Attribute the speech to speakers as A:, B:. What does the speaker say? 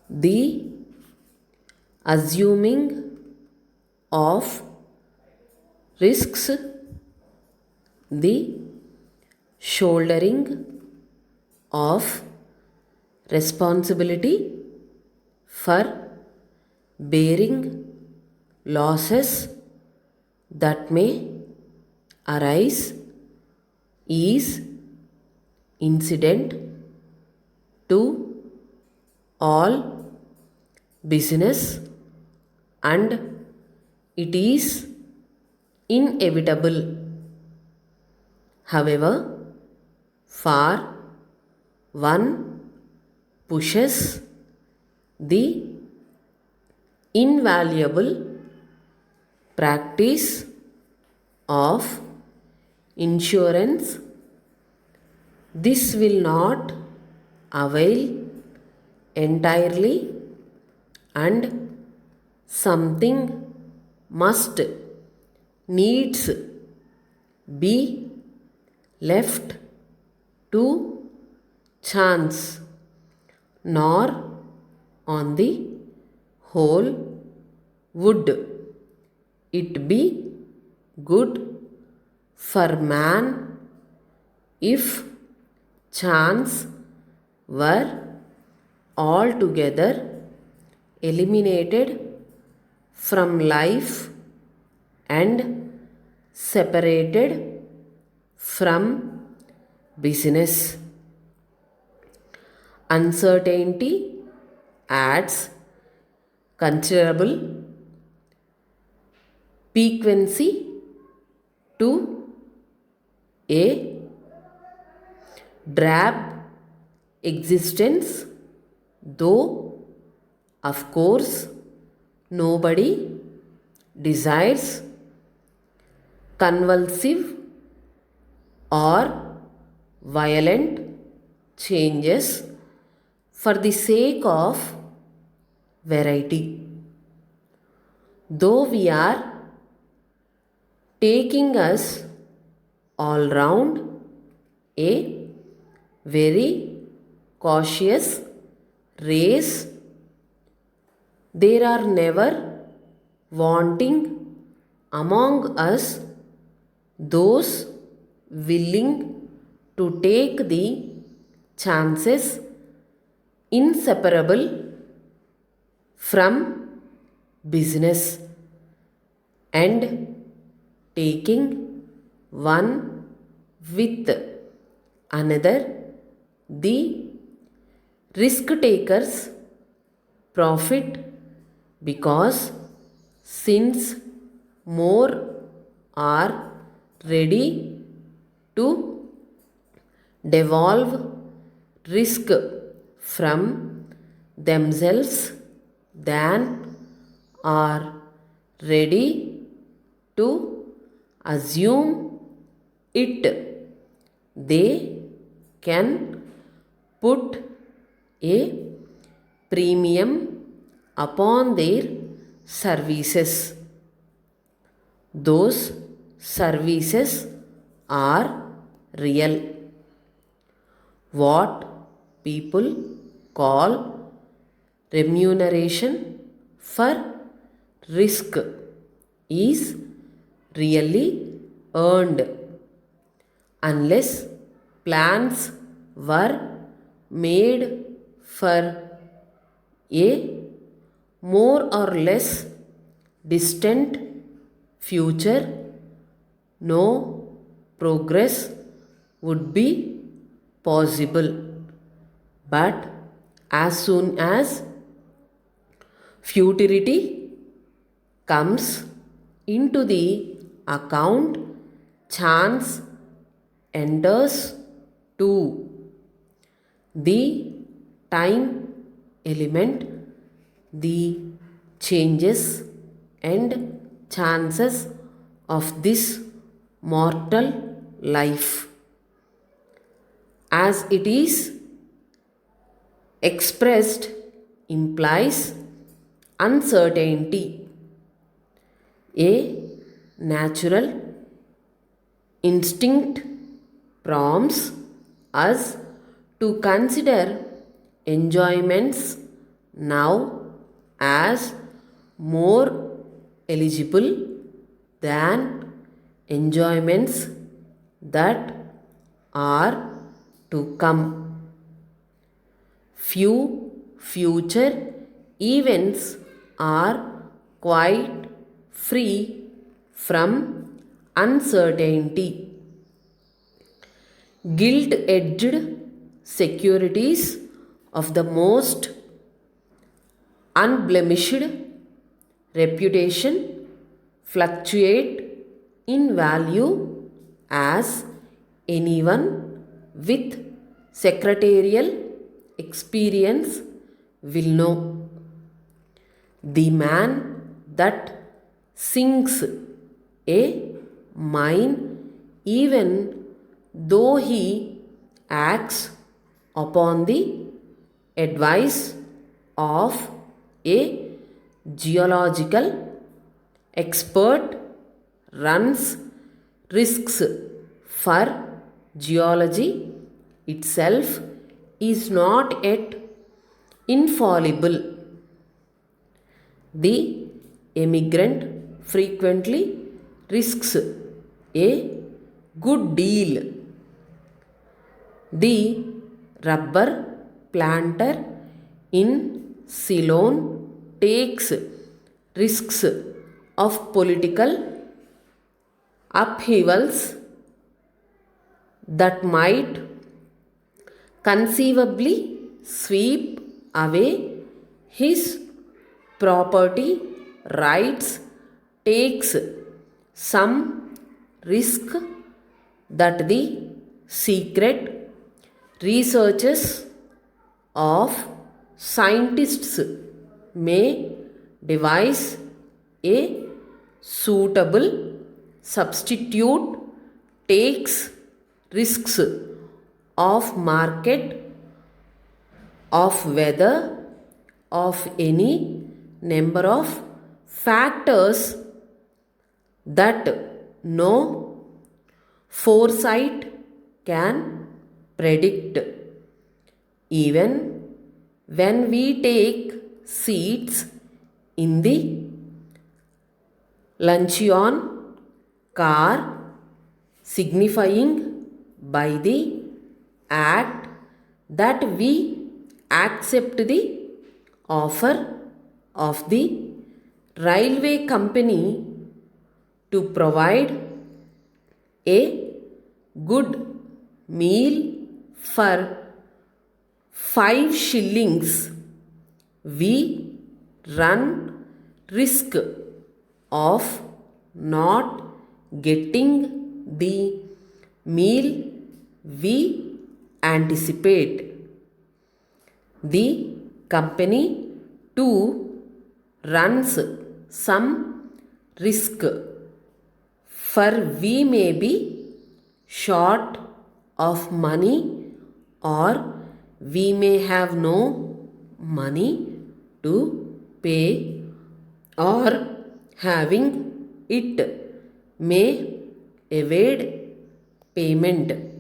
A: the assuming of risks, the shouldering of responsibility for bearing losses that may arise is incident to all business, and it is inevitable. However, far one pushes the invaluable practice of insurance, this will not avail entirely, and something must needs be left to chance, nor on the whole would it be good for man if chance were altogether eliminated from life and separated from business. Uncertainty adds considerable piquancy to a drab existence, though of course nobody desires convulsive or violent changes for the sake of variety. Though we are taking us all round a very cautious race, there are never wanting among us those willing to take the chances inseparable from business, and taking one with another, the risk takers profit, because since more are ready to devolve risk from themselves than are ready to assume it, they can put a premium upon their services. Those services are real. What people call remuneration for risk is really earned, unless plans were made for a more or less distant future. No progress would be possible. But as soon as futurity comes into the account, chance enters too. The time element, the changes and chances of this mortal life, as it is expressed, implies uncertainty. A natural instinct prompts us to consider enjoyments now as more eligible than enjoyments that are to come. Few future events are quite free from uncertainty. Gilt-edged securities of the most unblemished reputation fluctuate in value, as anyone with secretarial experience will know. The man that sinks a mine, even though he acts upon the advice of a geological expert, runs risks, for geology itself is not yet infallible. The emigrant frequently risks a good deal. The rubber planter in Ceylon takes risks of political upheavals that might conceivably sweep away his property rights, takes some risk that the secret researches of scientists may devise a suitable substitute, takes risks of market, of weather, of any number of factors that no foresight can predict. Even when we take seats in the luncheon car, signifying by the act that we accept the offer of the railway company to provide a good meal for 5 shillings, we run risk of not getting the meal we anticipate. The company too runs some risk, for we may be short of money, or we may have no money to pay, or having it may evade payment.